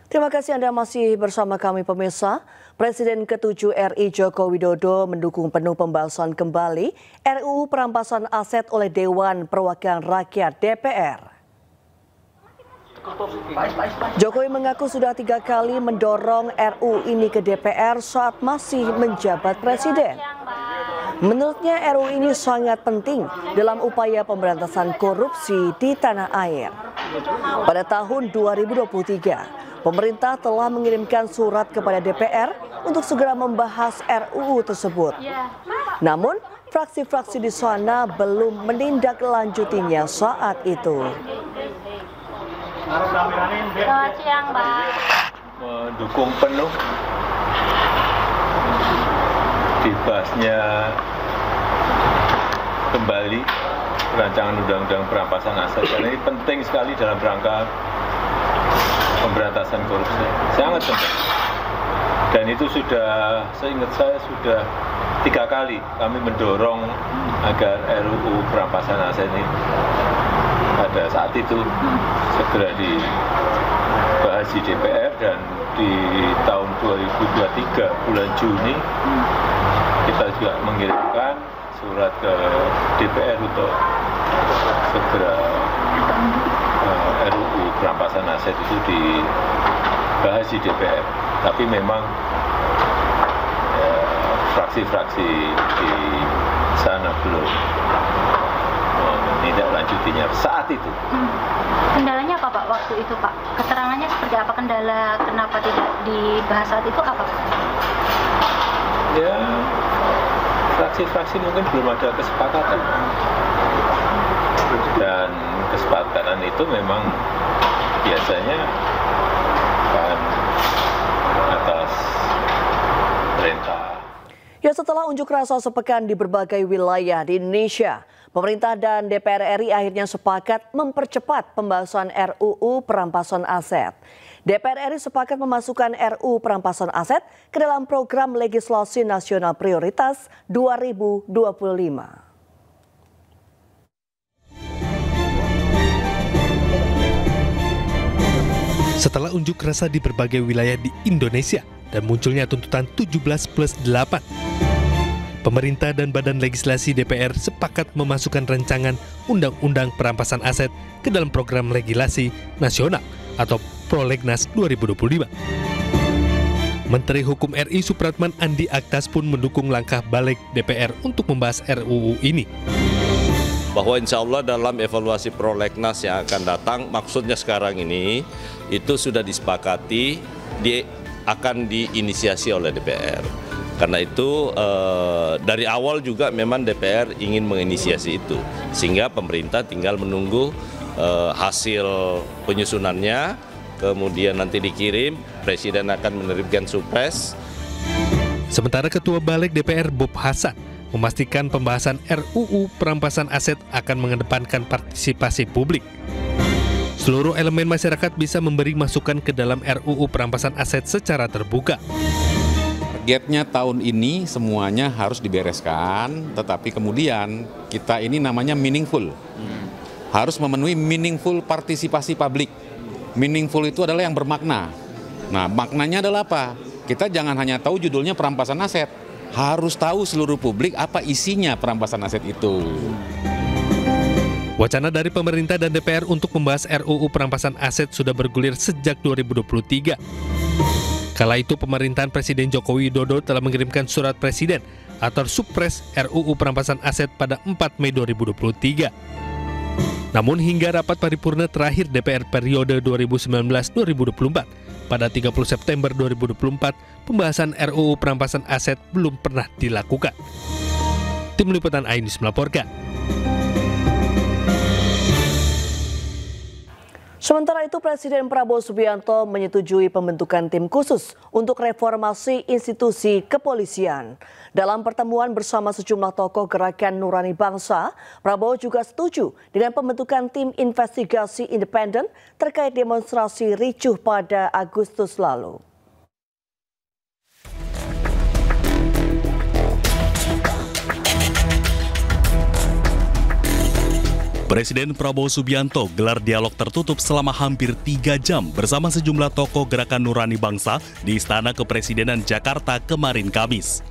Terima kasih Anda masih bersama kami pemirsa. Presiden ke-7 RI Joko Widodo mendukung penuh pembahasan kembali RUU perampasan aset oleh Dewan Perwakilan Rakyat DPR. Jokowi mengaku sudah 3 kali mendorong RUU ini ke DPR saat masih menjabat presiden. Menurutnya RUU ini sangat penting dalam upaya pemberantasan korupsi di tanah air. Pada tahun 2023, pemerintah telah mengirimkan surat kepada DPR untuk segera membahas RUU tersebut. Namun, fraksi-fraksi di sana belum menindaklanjutinya saat itu. Selamat siang, Mbak. Mendukung penuh dibahasnya kembali rancangan undang-undang perampasan aset, karena ini penting sekali dalam rangka pemberantasan korupsi, sangat penting. Dan itu sudah, seingat saya sudah 3 kali kami mendorong agar RUU perampasan aset ini pada saat itu segera dibahas di DPR, dan di tahun 2023 bulan Juni kita juga mengirimkan surat ke DPR untuk segera RUU perampasan aset itu dibahas di DPR. Tapi memang fraksi-fraksi di sana belum menindaklanjutinya saat itu. Kendalanya apa Pak waktu itu Pak? Keterangannya seperti apa, kendala kenapa tidak dibahas saat itu apa Pak? Ya, fraksi-fraksi mungkin belum ada kesepakatan. Dan kesepakatan itu memang biasanya kan atas perintah. Ya, setelah unjuk rasa sepekan di berbagai wilayah di Indonesia, pemerintah dan DPR RI akhirnya sepakat mempercepat pembahasan RUU perampasan aset. DPR RI sepakat memasukkan RUU perampasan aset ke dalam program legislasi nasional prioritas 2025. Setelah unjuk rasa di berbagai wilayah di Indonesia dan munculnya tuntutan 17+8, pemerintah dan Badan Legislasi DPR sepakat memasukkan rancangan Undang-Undang Perampasan Aset ke dalam program legislasi nasional atau Prolegnas 2025. Menteri Hukum RI Supratman Andi Aktas pun mendukung langkah balik DPR untuk membahas RUU ini. Bahwa insya Allah dalam evaluasi prolegnas yang akan datang, maksudnya sekarang ini itu sudah disepakati akan diinisiasi oleh DPR. Karena itu dari awal juga memang DPR ingin menginisiasi itu, sehingga pemerintah tinggal menunggu hasil penyusunannya, kemudian nanti dikirim, Presiden akan menerbitkan supres. Sementara Ketua Balik DPR Bob Hasan memastikan pembahasan RUU perampasan aset akan mengedepankan partisipasi publik. Seluruh elemen masyarakat bisa memberi masukan ke dalam RUU perampasan aset secara terbuka. Targetnya tahun ini semuanya harus dibereskan, tetapi kemudian kita ini namanya meaningful. Harus memenuhi meaningful partisipasi publik. Meaningful itu adalah yang bermakna. Nah, maknanya adalah apa? Kita jangan hanya tahu judulnya perampasan aset. Harus tahu seluruh publik apa isinya perampasan aset itu. Wacana dari pemerintah dan DPR untuk membahas RUU perampasan aset sudah bergulir sejak 2023. Kala itu pemerintahan Presiden Joko Widodo telah mengirimkan surat presiden atau Supres RUU perampasan aset pada 4 Mei 2023. Namun hingga rapat paripurna terakhir DPR periode 2019-2024 pada 30 September 2024, pembahasan RUU perampasan aset belum pernah dilakukan. Tim Liputan iNews melaporkan. Sementara itu, Presiden Prabowo Subianto menyetujui pembentukan tim khusus untuk reformasi institusi kepolisian. Dalam pertemuan bersama sejumlah tokoh Gerakan Nurani Bangsa, Prabowo juga setuju dengan pembentukan tim investigasi independen terkait demonstrasi ricuh pada Agustus lalu. Presiden Prabowo Subianto gelar dialog tertutup selama hampir 3 jam bersama sejumlah tokoh Gerakan Nurani Bangsa di Istana Kepresidenan Jakarta kemarin Kamis.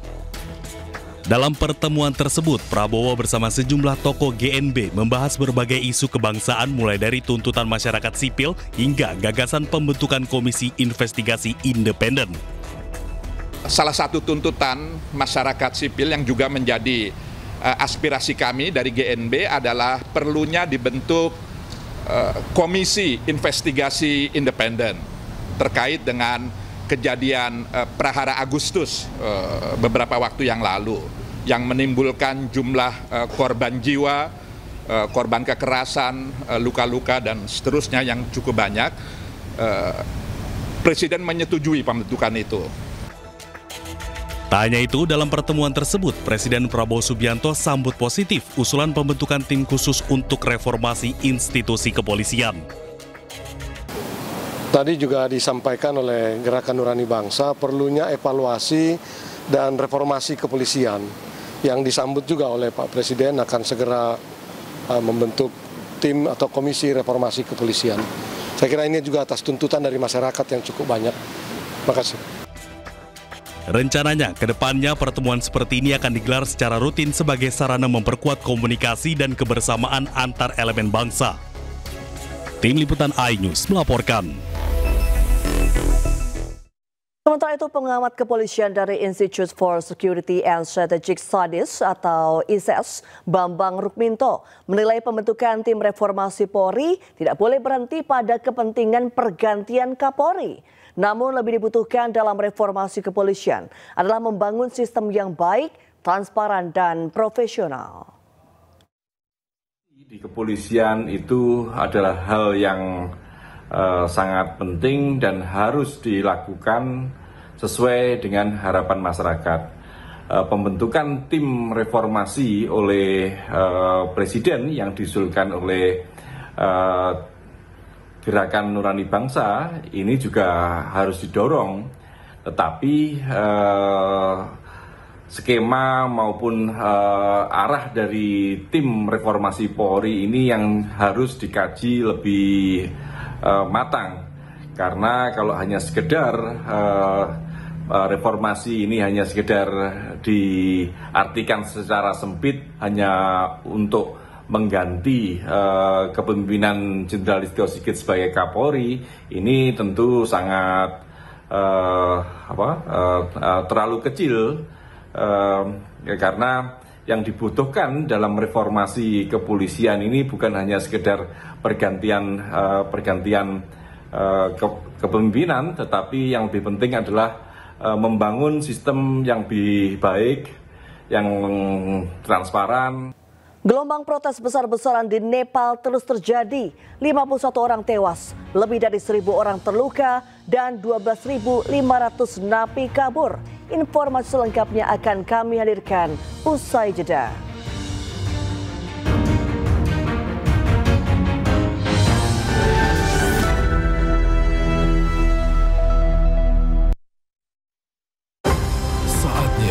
Dalam pertemuan tersebut, Prabowo bersama sejumlah tokoh GNB membahas berbagai isu kebangsaan mulai dari tuntutan masyarakat sipil hingga gagasan pembentukan Komisi Investigasi Independen. Salah satu tuntutan masyarakat sipil yang juga menjadi aspirasi kami dari GNB adalah perlunya dibentuk komisi investigasi independen terkait dengan kejadian Prahara Agustus beberapa waktu yang lalu yang menimbulkan jumlah korban jiwa, korban kekerasan, luka-luka dan seterusnya yang cukup banyak. Presiden menyetujui pembentukan itu. Tak hanya itu, dalam pertemuan tersebut, Presiden Prabowo Subianto sambut positif usulan pembentukan tim khusus untuk reformasi institusi kepolisian. Tadi juga disampaikan oleh Gerakan Nurani Bangsa perlunya evaluasi dan reformasi kepolisian yang disambut juga oleh Pak Presiden akan segera membentuk tim atau komisi reformasi kepolisian. Saya kira ini juga atas tuntutan dari masyarakat yang cukup banyak. Terima kasih. Rencananya, ke depannya pertemuan seperti ini akan digelar secara rutin sebagai sarana memperkuat komunikasi dan kebersamaan antar elemen bangsa. Tim Liputan iNews melaporkan. Sementara itu, pengamat kepolisian dari Institute for Security and Strategic Studies atau ISS, Bambang Rukminto, menilai pembentukan tim reformasi Polri tidak boleh berhenti pada kepentingan pergantian Kapolri. Namun lebih dibutuhkan dalam reformasi kepolisian adalah membangun sistem yang baik, transparan, dan profesional. Di kepolisian itu adalah hal yang sangat penting dan harus dilakukan sesuai dengan harapan masyarakat. Pembentukan tim reformasi oleh Presiden yang diusulkan oleh Gerakan Nurani Bangsa ini juga harus didorong, tetapi skema maupun arah dari tim reformasi Polri ini yang harus dikaji lebih matang, karena kalau hanya sekedar reformasi ini hanya sekedar diartikan secara sempit hanya untuk mengganti kepemimpinan Jenderal Listio Sigit sebagai Kapolri, ini tentu sangat terlalu kecil, karena yang dibutuhkan dalam reformasi kepolisian ini bukan hanya sekedar pergantian kepemimpinan, tetapi yang lebih penting adalah membangun sistem yang lebih baik, yang transparan. Gelombang protes besar-besaran di Nepal terus terjadi. 51 orang tewas, lebih dari 1.000 orang terluka, dan 12.500 napi kabur. Informasi selengkapnya akan kami hadirkan usai jeda.